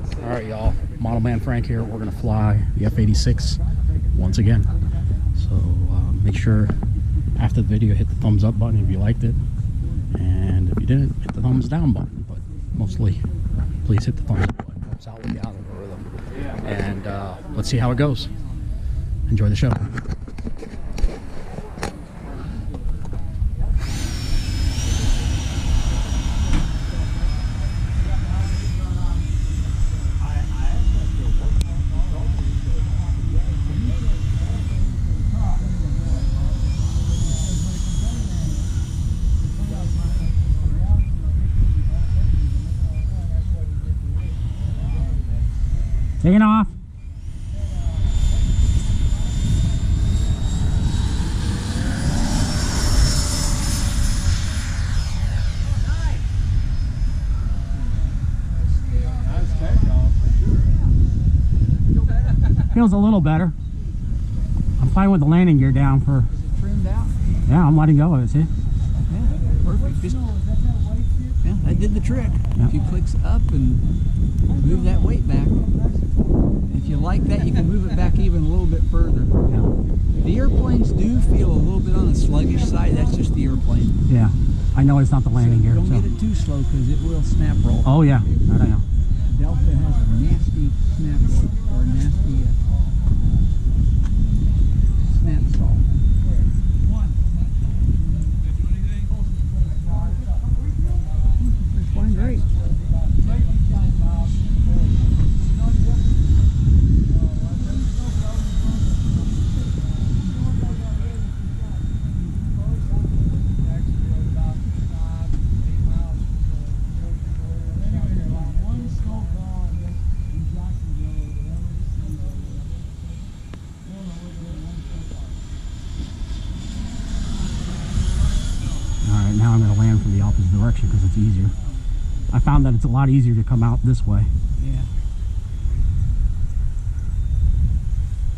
All right, y'all. Model Man Frank here. We're gonna fly the F-86 once again. So make sure after the video hit the thumbs up button if you liked it, and if you didn't, hit the thumbs down button. But mostly, please hit the thumbs up button. It helps out with the algorithm. And let's see how it goes. Enjoy the show. Taking off. Feels a little better. I'm fine with the landing gear down for. Trimmed out? Yeah, I'm letting go of it, see? Yeah, perfect. Just, yeah, that did the trick. Yeah. A few clicks up and move that weight back. If you like that, you can move it back even a little bit further. Yeah. The airplanes do feel a little bit on the sluggish side. That's just the airplane. Yeah. I know it's not the landing gear. Don't So. get it too slow because it will snap roll. Oh yeah, I don't know. Delta has a nasty snap roll, or a nasty snap stall. It's flying great. Alright, now I'm going to land from the opposite direction because it's easier. I found that it's a lot easier to come out this way. Yeah.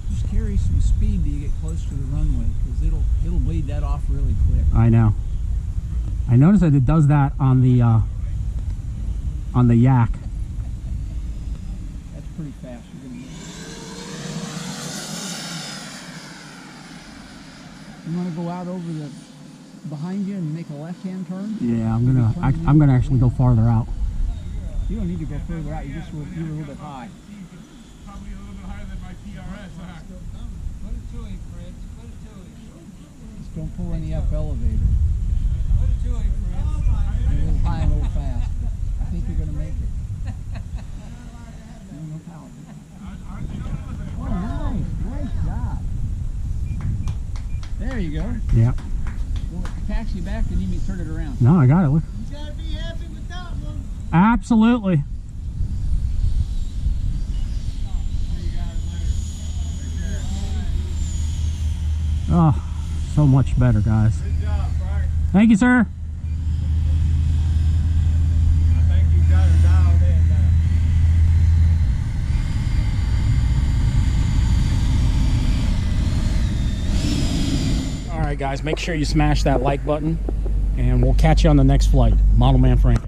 Just carry some speed till you get close to the runway because it'll bleed that off really quick. I know. I noticed that it does that on the Yak. That's pretty fast. You're gonna You want to go out over the behind you and make a left-hand turn? Yeah, I'm gonna actually go farther out. You don't need to go further out. You were a little bit high. Probably a little bit higher than my PRS. Put it to him, Fritz. Put it to him. Just don't pull any up elevator. Put it to him, Fritz. You're a little high and a little fast. I think you're going to make it. No power. Oh, nice. Nice job. There you go. Yeah. Well, taxi back, then you may turn it around. No, I got it. Look. You gotta be happy with that one. Absolutely. Oh, so much better, guys. Good job, Frank. Thank you, sir. I think you got her dialed in now. All right, guys. Make sure you smash that like button, and we'll catch you on the next flight. Model Man Frank.